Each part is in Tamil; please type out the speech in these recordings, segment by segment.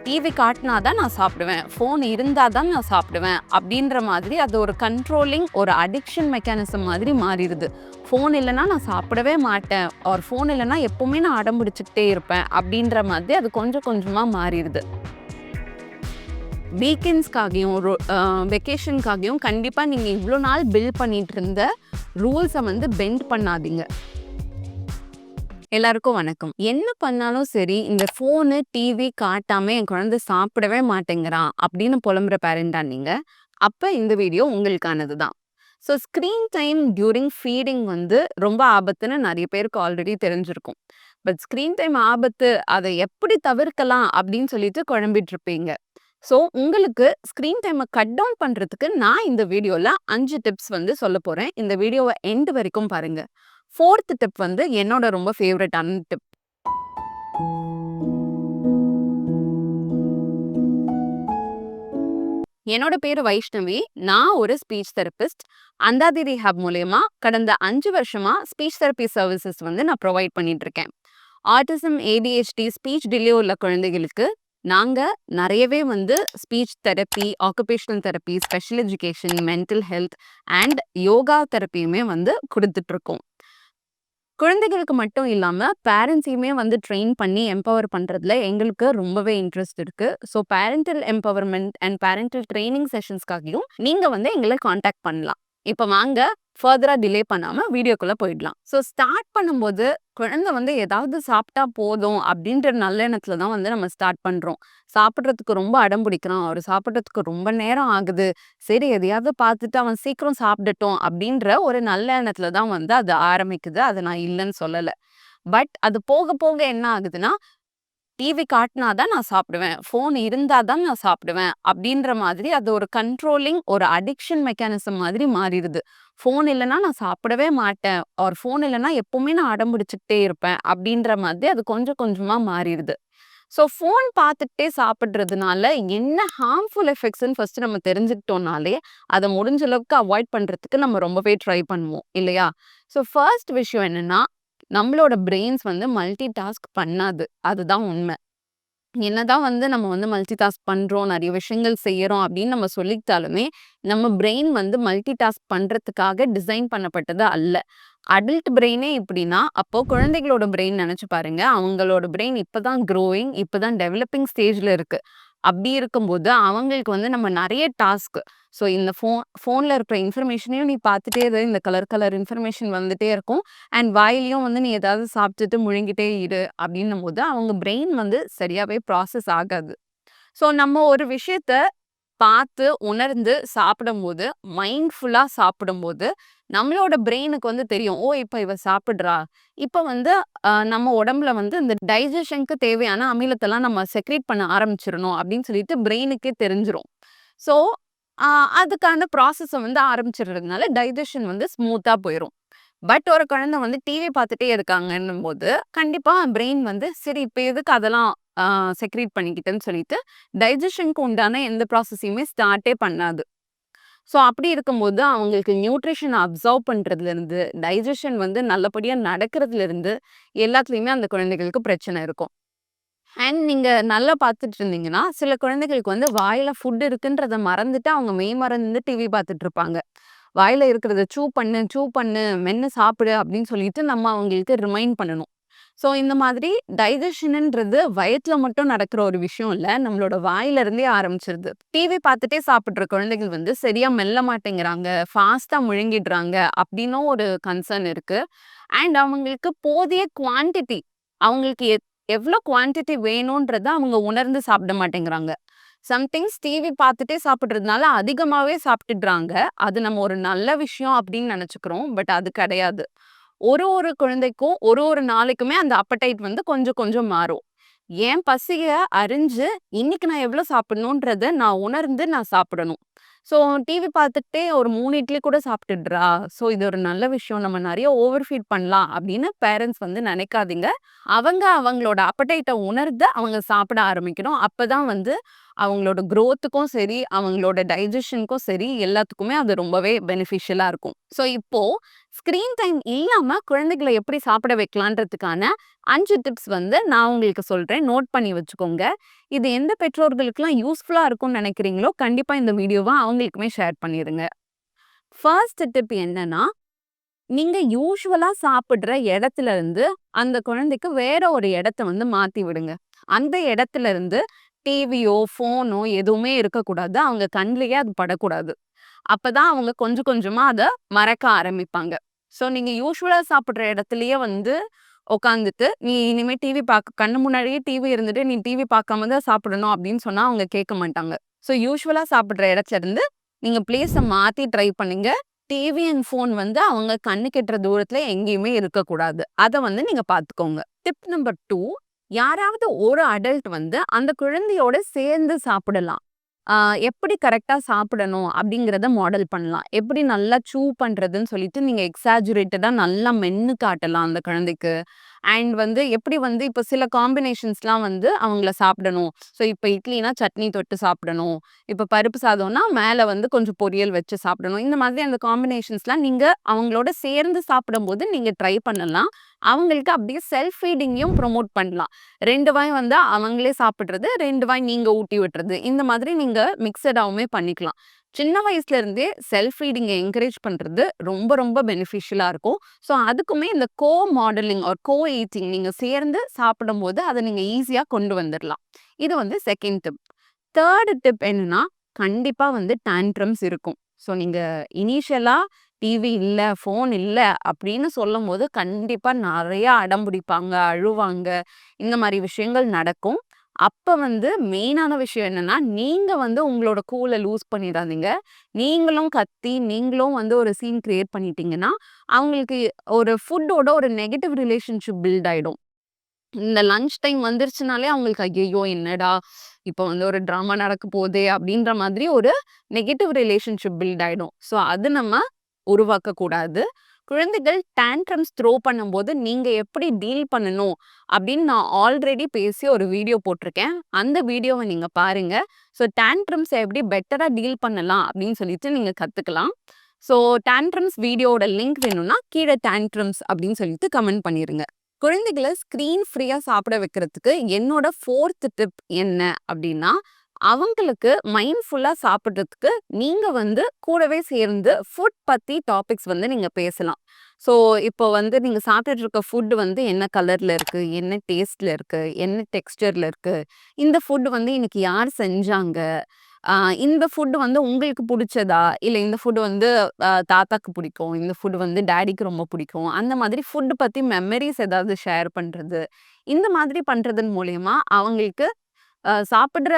டிவி காட்டினா தான் நான் சாப்பிடுவேன், ஃபோன் இருந்தால் தான் நான் சாப்பிடுவேன் அப்படின்ற மாதிரி அது ஒரு கண்ட்ரோலிங், ஒரு அடிக்ஷன் மெக்கானிசம் மாதிரி மாறிடுது. ஃபோன் இல்லைன்னா நான் சாப்பிடவே மாட்டேன், ஒரு ஃபோன் இல்லைன்னா எப்போவுமே நான் அடம் பிடிச்சிக்கிட்டே இருப்பேன் அப்படின்ற மாதிரி அது கொஞ்சம் கொஞ்சமாக மாறிடுது. வீக்கெண்ட்ஸ்க்காகவும் வெக்கேஷனுக்காகவும் கண்டிப்பாக நீங்கள் இவ்வளோ நாள் பில்ட் பண்ணிட்டு இருந்த ரூல்ஸை வந்து பெண்ட் பண்ணாதீங்க. எல்லாருக்கும் வணக்கம். என்ன பண்ணாலும் சரி, இந்த ஃபோனு டிவி காட்டாம என் குழந்தை சாப்பிடவே மாட்டேங்கிறான் அப்படின்னு புலம்புற பேரண்டா நீங்க, அப்ப இந்த வீடியோ உங்களுக்கானது தான். So screen time during feeding வந்து ரொம்ப ஆபத்துன்னு நிறைய பேருக்கு ஆல்ரெடி தெரிஞ்சிருக்கும். பட் ஸ்க்ரீன் டைம் ஆபத்து, அதை எப்படி தவிர்க்கலாம் அப்படின்னு சொல்லிட்டு குழம்பிட்டு இருப்பீங்க. ஸோ உங்களுக்கு ஸ்க்ரீன் டைமை கட் டவுன் பண்ணுறதுக்கு நான் இந்த வீடியோவில் 5 டிப்ஸ் வந்து சொல்ல போகிறேன். இந்த வீடியோவை எண்ட் வரைக்கும் பாருங்க. 4th டிப் வந்து என்னோட ரொம்ப ஃபேவரட்டான டிப். என்னோட பேரு வைஷ்ணவி. நான் ஒரு ஸ்பீச் தெரபிஸ்ட். அந்தாதி ரீஹாப் மூலயமா கடந்த 5 வருஷமா ஸ்பீச் தெரப்பி சர்வீசஸ் வந்து நான் ப்ரொவைட் பண்ணிட்டு இருக்கேன். ஆட்டிசம், ADHD, ஸ்பீச் டிலே உள்ள குழந்தைகளுக்கு நாங்க நிறையவே வந்து speech therapy, occupational therapy, special education, mental health and yoga தெரப்பியுமே வந்து கொடுத்துட்டு இருக்கோம். குழந்தைகளுக்கு மட்டும் இல்லாம பேரண்ட்ஸையுமே வந்து ட்ரெயின் பண்ணி எம்பவர் பண்றதுல எங்களுக்கு ரொம்பவே இன்ட்ரெஸ்ட் இருக்கு. So parental empowerment and parental training செஷன்ஸ்க்காகவும் நீங்க வந்து எங்களை காண்டாக்ட் பண்ணலாம். இப்போ வாங்க ஃபர்தரா டிலே பண்ணாம வீடியோக்குள்ள போயிடலாம். ஸோ ஸ்டார்ட் பண்ணும்போது குழந்தை வந்து ஏதாவது சாப்பிட்டா போதும் அப்படின்ற நல்ல எண்ணத்துல தான் வந்து நம்ம ஸ்டார்ட் பண்றோம். சாப்பிட்றதுக்கு ரொம்ப அடம் பிடிக்கிறான், அவர் சாப்பிட்றதுக்கு ரொம்ப நேரம் ஆகுது, சரி எதையாவது பார்த்துட்டு அவன் சீக்கிரம் சாப்பிடட்டும் அப்படின்ற ஒரு நல்ல எண்ணத்துல தான் வந்து அது ஆரம்பிக்குது. அதை நான் இல்லைன்னு சொல்லலை. பட் அது போக போக என்ன ஆகுதுன்னா, டிவி காட்டினா தான் நான் சாப்பிடுவேன், ஃபோன் இருந்தால் தான் நான் சாப்பிடுவேன் அப்படின்ற மாதிரி அது ஒரு கண்ட்ரோலிங், ஒரு அடிக்ஷன் மெக்கானிசம் மாதிரி மாறிடுது. ஃபோன் இல்லைன்னா நான் சாப்பிடவே மாட்டேன், ஒரு ஃபோன் இல்லைன்னா எப்பவுமே நான் அடம் பிடிச்சிக்கிட்டே இருப்பேன் அப்படின்ற மாதிரி அது கொஞ்சம் கொஞ்சமாக மாறிடுது. ஸோ ஃபோன் பார்த்துக்கிட்டே சாப்பிட்றதுனால என்ன ஹார்ம்ஃபுல் எஃபெக்ட்ஸ்ன்னு ஃபர்ஸ்ட் நம்ம தெரிஞ்சுக்கிட்டோம்னாலே அதை முடிஞ்ச அளவுக்கு அவாய்ட் பண்ணுறதுக்கு நம்ம ரொம்பவே ட்ரை பண்ணுவோம் இல்லையா? ஸோ ஃபர்ஸ்ட் விஷயம் என்னன்னா, நம்மளோட பிரெயின்ஸ் வந்து மல்டி டாஸ்க் பண்ணாது. அதுதான் உண்மை. என்னதான் வந்து நம்ம வந்து மல்டி டாஸ்க் பண்றோம், நிறைய விஷயங்கள் செய்யறோம் அப்படின்னு நம்ம சொல்லிக்கிட்டாலுமே, நம்ம பிரெயின் வந்து மல்டி டாஸ்க் பண்றதுக்காக டிசைன் பண்ணப்பட்டது அல்ல. அடல்ட் பிரெயினே இப்படின்னா, அப்போ குழந்தைகளோட பிரெயின் நினைச்சு பாருங்க. அவங்களோட பிரெயின் இப்பதான் க்ரோயிங், இப்பதான் டெவலப்பிங் ஸ்டேஜ்ல இருக்கு. அப்படி இருக்கும்போது அவங்களுக்கு வந்து நம்ம நிறைய டாஸ்க், ஸோ இந்த ஃபோன்ல இருக்கிற இன்ஃபர்மேஷனையும் நீ பார்த்துட்டே இரு, இந்த கலர் கலர் இன்ஃபர்மேஷன் வந்துட்டே இருக்கும். அண்ட் வாயிலையும் வந்து நீ ஏதாவது சாப்பிட்டுட்டு முழுங்கிட்டே இரு அப்படின்னும் போது அவங்க பிரெயின் வந்து சரியாவே ப்ராசஸ் ஆகாது. ஸோ நம்ம ஒரு விஷயத்த பார்த்து உணர்ந்து சாப்பிடும்போது, மைண்ட்ஃபுல்லாக சாப்பிடும்போது நம்மளோட பிரெயினுக்கு வந்து தெரியும், ஓ இப்போ இவ சாப்பிட்றா, இப்போ வந்து நம்ம உடம்புல வந்து இந்த டைஜஷனுக்கு தேவையான அமிலத்தெல்லாம் நம்ம செக்ரேட் பண்ண ஆரம்பிச்சிடணும் அப்படின்னு சொல்லிட்டு பிரெயினுக்கே தெரிஞ்சிரும். ஸோ அதுக்கான ப்ராசஸை வந்து ஆரம்பிச்சிடுறதுனால டைஜஷன் வந்து ஸ்மூத்தாக போயிடும். பட் ஒரு குழந்தை வந்து டிவி பார்த்துட்டே இருக்காங்கன்னும் போது கண்டிப்பாக பிரெயின் வந்து சரி இப்போ எதுக்கு அதெல்லாம் செக்ரேட் பண்ணிக்கிட்டேன்னு சொல்லிட்டு டைஜஷனுக்கு உண்டான எந்த ப்ராசஸையுமே ஸ்டார்ட்டே பண்ணாது. ஸோ அப்படி இருக்கும்போது அவங்களுக்கு நியூட்ரிஷன் அப்சர்வ் பண்ணுறதுலேருந்து, டைஜஷன் வந்து நல்லபடியாக நடக்கிறதுலேருந்து எல்லாத்துலேயுமே அந்த குழந்தைகளுக்கு பிரச்சனை இருக்கும். அண்ட் நீங்கள் நல்லா பார்த்துட்டு இருந்தீங்கன்னா, சில குழந்தைகளுக்கு வந்து வாயில் ஃபுட் இருக்குன்றதை மறந்துட்டு அவங்க மறந்து டிவி பார்த்துட்டு இருப்பாங்க. வாயில் இருக்கிறத சூ பண்ணு, மென்று சாப்பிடு அப்படின்னு சொல்லிட்டு நம்ம அவங்களுக்கு ரிமைண்ட் பண்ணணும். ஸோ இந்த மாதிரி டைஜஷன்ன்றது வயிற்றுல மட்டும் நடக்கிற ஒரு விஷயம் இல்லை, நம்மளோட வாயிலிருந்தே ஆரம்பிச்சிருது. டிவி பார்த்துட்டே சாப்பிட்ற குழந்தைகள் வந்து சரியா மெல்ல மாட்டேங்கிறாங்க, ஃபாஸ்ட்டாக முழுங்கிடுறாங்க அப்படின்னும் ஒரு கன்சர்ன் இருக்கு. அண்ட் அவங்களுக்கு போதிய குவான்டிட்டி, அவங்களுக்கு எவ்வளோ குவான்டிட்டி வேணுன்றத அவங்க உணர்ந்து சாப்பிட மாட்டேங்கிறாங்க. சம்திங்ஸ் டிவி பார்த்துட்டே சாப்பிட்றதுனால அதிகமாகவே சாப்பிட்டுடுறாங்க. அது நம்ம ஒரு நல்ல விஷயம் அப்படின்னு நினச்சிக்கிறோம். பட் அது கிடையாது. ஒரு ஒரு குழந்தைக்கும் ஒரு ஒரு நாளைக்குமே அந்த அப்படைட் வந்து கொஞ்சம் கொஞ்சம் மாறும். என் பசிய அறிஞ்சு இன்னைக்கு நான் எவ்வளோ சாப்பிடணுன்றத நான் உணர்ந்து நான் சாப்பிடணும். ஸோ டிவி பார்த்துக்கிட்டே ஒரு 3 இட்லி கூட சாப்பிட்டுடுறா, ஸோ இது ஒரு நல்ல விஷயம், நம்ம நிறைய ஓவர் ஃபீட் பண்ணலாம் அப்படின்னு பேரண்ட்ஸ் வந்து நினைக்காதீங்க. அவங்களோட அப்படைட்டை உணர்ந்து அவங்க சாப்பிட ஆரம்பிக்கணும். அப்பதான் வந்து அவங்களோட குரோத்துக்கும் சரி, அவங்களோட டைஜஷனுக்கும் சரி, எல்லாத்துக்குமே அது ரொம்பவே பெனிஃபிஷியலா இருக்கும். ஸோ இப்போ ஸ்க்ரீன் டைம் இல்லாம குழந்தைகள எப்படி சாப்பிட வைக்கலான்றதுக்கான 5 டிப்ஸ் வந்து நான் உங்களுக்கு சொல்றேன். நோட் பண்ணி வச்சுக்கோங்க. இது எந்த பெற்றோர்களுக்குலாம் யூஸ்ஃபுல்லா இருக்கும்னு நினைக்கிறீங்களோ, கண்டிப்பா இந்த வீடியோவ அவங்களுக்குமே ஷேர் பண்ணிருங்க. ஃபர்ஸ்ட் டிப் என்னன்னா, நீங்க யூசுவலா சாப்பிடுற இடத்துல இருந்து அந்த குழந்தைக்கு வேற ஒரு இடத்த வந்து மாத்தி விடுங்க. அந்த இடத்துல இருந்து டிவியோ, ஃபோனோ எதுவுமே இருக்கக்கூடாது. அவங்க கண்லயே அது படக்கூடாது. அப்பதான் அவங்க கொஞ்சம் கொஞ்சமா அத மறக்க ஆரம்பிப்பாங்க. ஸோ நீங்க யூசுவலா சாப்பிடுற இடத்துலயே வந்து உட்காந்துட்டு, "நீ இனிமே டிவி கண்ணு முன்னாடியே டிவி இருந்துட்டு, நீ டிவி பார்க்காம தான் சாப்பிடணும்." அப்படின்னு சொன்னா அவங்க கேட்க மாட்டாங்க. ஸோ யூசுவலா சாப்பிடுற இடத்துல இருந்து நீங்க பிளேஸ மாத்தி ட்ரை பண்ணுங்க. டிவி அண்ட் ஃபோன் வந்து அவங்க கண்ணுக்கு எட்டுற தூரத்துல எங்கேயுமே இருக்கக்கூடாது. அத வந்து நீங்க பார்த்துக்கோங்க. டிப் நம்பர் 2 யாராவது ஒரு அடல்ட் வந்து அந்த குழந்தையோட சேர்ந்து சாப்பிடலாம். ஆ எப்படி கரெக்ட்டா சாப்பிடணும் அப்படிங்கிறத மாடல் பண்ணலாம். எப்படி நல்லா சூ பண்றதுன்னு சொல்லிட்டு நீங்க எக்ஸாஜுரேட்டடா நல்லா மென்னு காட்டலாம் அந்த குழந்தைக்கு. அண்ட் வந்து எப்படி வந்து இப்ப சில காம்பினேஷன்ஸ்லாம் வந்து அவங்கள சாப்பிடணும். ஸோ இப்ப இட்லினா சட்னி தொட்டு சாப்பிடணும். இப்ப பருப்பு சாதம்னா மேல வந்து கொஞ்சம் பொரியல் வச்சு சாப்பிடணும். இந்த மாதிரி அந்த காம்பினேஷன்ஸ்லாம் நீங்க அவங்களோட சேர்ந்து சாப்பிடும்போது நீங்க ட்ரை பண்ணலாம். அவங்களுக்கு அப்படியே செல்ஃப் ஃபீடிங்கையும் ப்ரமோட் பண்ணலாம். 2 வாய் வந்து அவங்களே சாப்பிடுறது, 2 வாய் நீங்க ஊட்டி விட்டுறது. இந்த மாதிரி நீங்க மிக்ஸடாவுமே பண்ணிக்கலாம். சின்ன வயசுல இருந்தே செல்ஃப் ஃபீடிங்க என்கரேஜ் பண்றது ரொம்ப ரொம்ப பெனிஃபிஷியலா இருக்கும். ஸோ அதுக்குமே இந்த மாடலிங் ஆர் ஈட்டிங் நீங்க சேர்ந்து சாப்பிடும்போது அத நீங்க ஈஸியா கொண்டு வந்துரலாம். இது வந்து செகண்ட் டிப். தேர்ட் டிப் என்னன்னா, கண்டிப்பா வந்து டான்ட்ரம்ஸ் இருக்கும். ஸோ நீங்க இனிஷியலா டிவி இல்ல, ஃபோன் இல்ல அப்படின்னு சொல்லும்போது கண்டிப்பா நெறைய அடம் பிடிப்பாங்க, அழுவாங்க. இந்த மாரி விஷயங்கள் நடக்கும். அப்ப வந்து மெயினான விஷயம் என்னன்னா, நீங்க வந்து உங்களோட கூல லூஸ் பண்ணிடாதீங்க. நீங்களும் கத்தி, நீங்களும் வந்து ஒரு சீன் கிரியேட் பண்ணிட்டீங்கன்னா, அவங்களுக்கு ஒரு ஃபுட்டோட ஒரு நெகட்டிவ் ரிலேஷன்ஷிப் பில்ட் ஆயிடும். இந்த லஞ்ச் டைம் வந்துருச்சுனாலே அவங்களுக்கு ஐயய்யோ! என்னடா! இப்ப வந்து ஒரு ட்ராமா நடக்க போதே! அப்டின்ற மாதிரி ஒரு நெகட்டிவ் ரிலேஷன்ஷிப் பில்ட் ஆயிடும். ஸோ அது நம்ம உருவாக்கக்கூடாது. குழந்தைகள் டான்ட்ரம்ஸ் த்ரோ பண்ணும்போது நீங்க எப்படி டீல் பண்ணணும் அப்படின்னு நான் ஆல்ரெடி பேசி ஒரு வீடியோ போட்டிருக்கேன். அந்த வீடியோவ நீங்க பாருங்க. ஸோ டான்ட்ரம்ஸ எப்படி பெட்டரா டீல் பண்ணலாம் அப்படின்னு சொல்லிட்டு நீங்க கத்துக்கலாம். ஸோ டான்ட்ரம்ஸ் வீடியோவோட லிங்க் வேணும்னா கீழ டான்ட்ரம்ஸ் அப்படின்னு சொல்லிட்டு கமெண்ட் பண்ணிருங்க. குழந்தைகள ஸ்க்ரீன் ஃப்ரீயா சாப்பிட வைக்கிறதுக்கு என்னோட 4த் டிப் என்ன அப்படின்னா, அவங்களுக்கு மைண்ட்ஃபுல்லா சாப்பிடுறதுக்கு நீங்க வந்து கூடவே சேர்ந்து ஃபுட் பத்தி டாபிக்ஸ் வந்து நீங்க பேசலாம். ஸோ இப்போ வந்து நீங்க சாப்பிட்டுட்டு இருக்க ஃபுட் வந்து என்ன கலர்ல இருக்கு? என்ன டேஸ்ட்ல இருக்கு? என்ன டெக்ஸ்டர்ல இருக்கு? இந்த ஃபுட் வந்து இன்னைக்கு யார் செஞ்சாங்க? ஆ இந்த ஃபுட் வந்து உங்களுக்கு புடிச்சதா? இல்ல இந்த ஃபுட் வந்து தாத்தாக்கு பிடிக்கும். இந்த ஃபுட் வந்து டாடிக்கு ரொம்ப பிடிக்கும். அந்த மாதிரி ஃபுட் பத்தி மெமரீஸ் ஏதாவது ஷேர் பண்றது. இந்த மாதிரி பண்றதன் மூலியமா அவங்களுக்கு சாப்பிடுற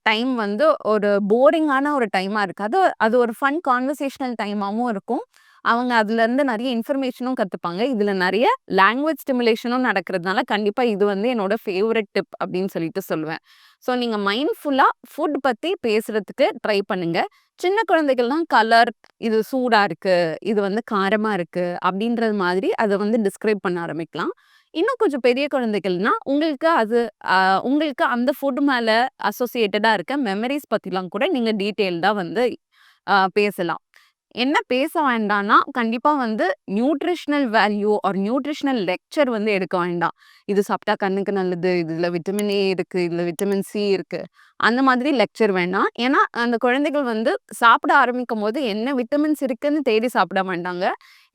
டைம் வந்து ஒரு போரிங்கான ஒரு டைமா இருக்காது. அது ஒரு ஃபன் கான்வர்சேஷனல் டைமாவும் இருக்கும். அவங்க அதுலருந்து நெறைய இன்ஃபர்மேஷனும் கத்துப்பாங்க. இதுல நெறைய லாங்குவேஜ் ஸ்டிமுலேஷனும் நடக்கிறதுனால, கண்டிப்பா இது வந்து என்னோட ஃபேவரைட் டிப் அப்படின்னு சொல்லிட்டு சொல்லுவேன். ஸோ நீங்க மைண்ட்ஃபுல்லா ஃபுட் பத்தி பேசுறதுக்கு ட்ரை பண்ணுங்க. சின்ன குழந்தைகள்லாம் கலர், இது சூடா இருக்கு, இது வந்து காரமா இருக்கு அப்படின்றது மாதிரி அத வந்து டிஸ்கிரைப் பண்ண ஆரம்பிக்கலாம். இன்னும் கொஞ்சம் பெரிய குழந்தைகள்னா, உங்களுக்கு அது உங்களுக்கு அந்த ஃபுட் மேல அசோசியேட்டடா இருக்க மெமரீஸ் பத்திலாம் கூட நீங்க டீட்டெயில்டா வந்து பேசலாம். என்ன பேச வேண்டான்னா, கண்டிப்பா வந்து nutritional value or nutritional lecture வந்து எடுக்க வேண்டாம். இது சாப்பிட்டா கண்ணுக்கு நல்லது, இதுல விட்டமின் ஏ இருக்கு, இதுல விட்டமின் சி இருக்கு. அந்த மாதிரி லெக்சர் வேண்டாம். ஏன்னா, அந்த குழந்தைகள் வந்து சாப்பிட ஆரம்பிக்கும்போது என்ன விட்டமின்ஸ் இருக்குன்னு தேடி சாப்பிட மாட்டாங்க.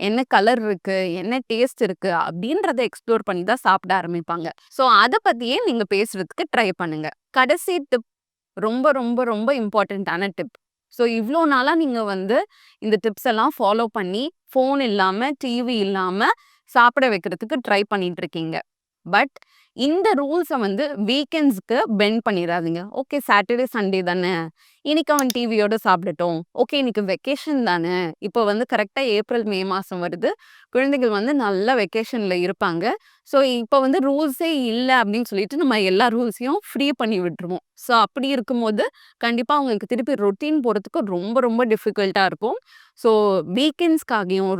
என்ன கலர் இருக்கு, என்ன டேஸ்ட் இருக்கு அப்படின்றத எக்ஸ்ப்ளோர் பண்ணி தான் சாப்பிட ஆரம்பிப்பாங்க. ஸோ அத பத்தியே நீங்க பேசுறதுக்கு ட்ரை பண்ணுங்க. கடைசி டிப் ரொம்ப, ரொம்ப, ரொம்ப இம்பார்ட்டன்ட்டான டிப். ஸோ இவ்ளோ நாளா நீங்க வந்து இந்த டிப்ஸ் எல்லாம் ஃபாலோ பண்ணி, ஃபோன் இல்லாம, டிவி இல்லாம சாப்பிட வைக்கிறதுக்கு ட்ரை பண்ணிட்டு இருக்கீங்க. பட் இந்த ரூல்ஸ வந்து வீக்கெண்ட்ஸ்க்கு பெண்ட் பண்ணிறாதீங்க. ஓகே சாட்டர்டே, சண்டே தானே. இன்னைக்கு அவன் டிவியோட சாப்பிடட்டும். ஓகே இன்னைக்கு வெக்கேஷன் தானே. இப்போ வந்து கரெக்ட்டா ஏப்ரல், மே மாசம் வருது. குழந்தைகள் வந்து நல்லா வெக்கேஷன்ல இருப்பாங்க. ஸோ இப்போ வந்து ரூல்ஸே இல்ல அப்படின்னு சொல்லிட்டு நம்ம எல்லா ரூல்ஸையும் ஃப்ரீ பண்ணி விட்டுருவோம். ஸோ அப்படி இருக்கும்போது கண்டிப்பா அவங்களுக்கு திருப்பி ரொட்டீன் போறதுக்கு ரொம்ப ரொம்ப டிஃபிகல்ட்டா இருக்கும். ஸோ வீக்கெண்ட்ஸ்க்காகவும்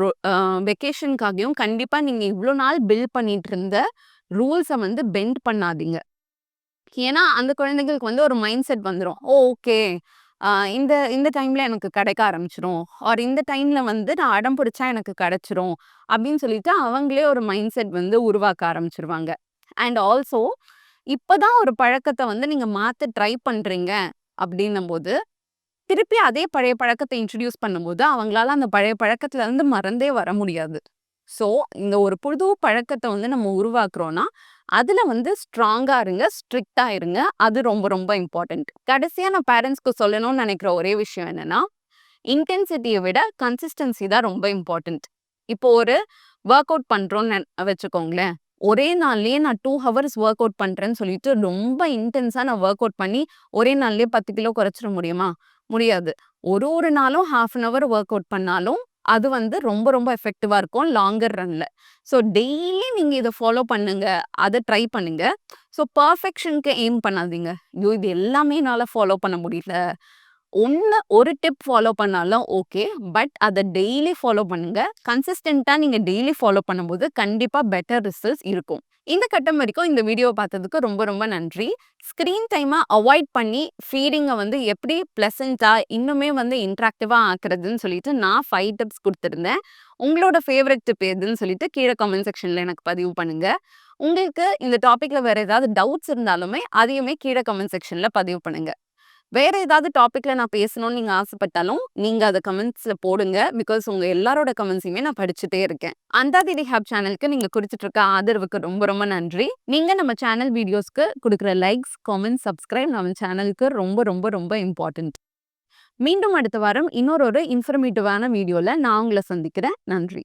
வெக்கேஷன்க்காகவும் கண்டிப்பா நீங்க இவ்ளோ நாள் பில்ட் பண்ணிட்டு இருந்த ரூல்ஸ வந்து பெண்ட் பண்ணாதீங்க. ஏன்னா, அந்த குழந்தைகளுக்கு வந்து ஒரு மைண்ட் செட் வந்துரும். ஓகே. இந்த இந்த டைம்ல எனக்கு கிடைக்க ஆரம்பிச்சுரும். ஆர் இந்த டைம்ல வந்து நான் அடம் பிடிச்சா எனக்கு கிடைச்சிரும். அப்படின்னு சொல்லிட்டு அவங்களே ஒரு மைண்ட் செட் வந்து உருவாக்க ஆரம்பிச்சுருவாங்க. அண்ட் ஆல்சோ இப்பதான் ஒரு பழக்கத்த வந்து நீங்க மாத்த ட்ரை பண்றீங்க அப்படின்னும்போது, திருப்பி அதே பழைய பழக்கத்த இன்ட்ரோடியூஸ் பண்ணும்போது, அவங்களால அந்த பழைய பழக்கத்துல இருந்து மறந்தே வர முடியாது. ஸோ, இந்த ஒரு புது பழக்கத்த வந்து நம்ம உருவாக்குறோம்னா, அதுல வந்து ஸ்ட்ராங்கா இருங்க, ஸ்ட்ரிக்ட்டா இருங்க. அது ரொம்ப ரொம்ப இம்பார்ட்டன்ட். கடைசியா நான் பேரண்ட்ஸ்க்கு சொல்லணும்னு நெனைக்கிற ஒரே விஷயம் என்னன்னா, இன்டென்சிட்டிய விட கன்சிஸ்டன்சி தான் ரொம்ப இம்பார்ட்டன்ட். இப்போ ஒரு வொர்க் அவுட் பண்றோம்னு வச்சுக்கோங்களேன். ஒரே நாள்லயே நான் 2 ஹவர்ஸ் வொர்க் அவுட் பண்றேன்னு சொல்லிட்டு, ரொம்ப இன்டென்ஸா நான் வொர்க் அவுட் பண்ணி, ஒரே நாள்லயே 10 கிலோ குறைச்சிட முடியுமா? முடியாது. ஒரு ஒரு நாளும் 1/2 அன் ஹவர் வொர்க் அவுட் பண்ணாலும், அது வந்து ரொம்ப ரொம்ப எஃபெக்டிவா இருக்கும் லாங்கர் ரன்ல. ஸோ டெய்லி நீங்க இத ஃபாலோ பண்ணுங்க. அத ட்ரை பண்ணுங்க. ஸோ பெர்ஃபெக்ஷன்க்கு எய்ம் பண்ணாதீங்க. ஐயோ! இது எல்லாமே என்னால ஃபாலோ பண்ண முடியல. ஒரு டிப் ஃபாலோ பண்ணாலும் ஓகே. பட் அத டெய்லி ஃபாலோ பண்ணுங்க. கன்சிஸ்டன்ட்டா நீங்க டெய்லி ஃபாலோ பண்ணும்போது கண்டிப்பா பெட்டர் ரிசல்ட்ஸ் இருக்கும். இந்த கட்டம் வரைக்கும் இந்த வீடியோ பார்த்ததுக்கு ரொம்ப ரொம்ப நன்றி. ஸ்க்ரீன் டைம அவாய்ட் பண்ணி ஃபீடிங்க வந்து எப்படி பிளசன்ட்டா இன்னுமே வந்து இன்டராக்டிவா ஆக்குறதுன்னு சொல்லிட்டு நான் 5 டிப்ஸ் குடுத்திருந்தேன். உங்களோட ஃபேவரைட் டிப் எதுன்னு சொல்லிட்டு கீழ கமெண்ட் செக்ஷன்ல எனக்கு பதிவு பண்ணுங்க. உங்களுக்கு இந்த டாபிக்ல வேற ஏதாவது டவுட்ஸ் இருந்தாலுமே அதையுமே கீழ கமெண்ட் செக்ஷன்ல பதிவு பண்ணுங்க. வேற ஏதாவது டாபிக்ல நான் பேசணும்னு நீங்க ஆசைப்பட்டாலும், நீங்க அத கமெண்ட்ஸ்ல போடுங்க. பிகாஸ் உங்க எல்லாரோட கமெண்ட்ஸையுமே நான் படிச்சுட்டே இருக்கேன். அந்தாதி ரிஹாப் சேனலுக்கு நீங்க குடுத்துட்டு இருக்க ஆதரவுக்கு ரொம்ப ரொம்ப நன்றி. நீங்க நம்ம சேனல் வீடியோஸ்க்கு குடுக்குற லைக்ஸ், காமெண்ட்ஸ், சப்ஸ்கிரைப் நம்ம சேனலுக்கு ரொம்ப ரொம்ப ரொம்ப இம்பார்ட்டன்ட். மீண்டும் அடுத்த வாரம் இன்னொரு இன்ஃபர்மேட்டிவான வீடியோல நான் உங்கள சந்திக்கிறேன். நன்றி.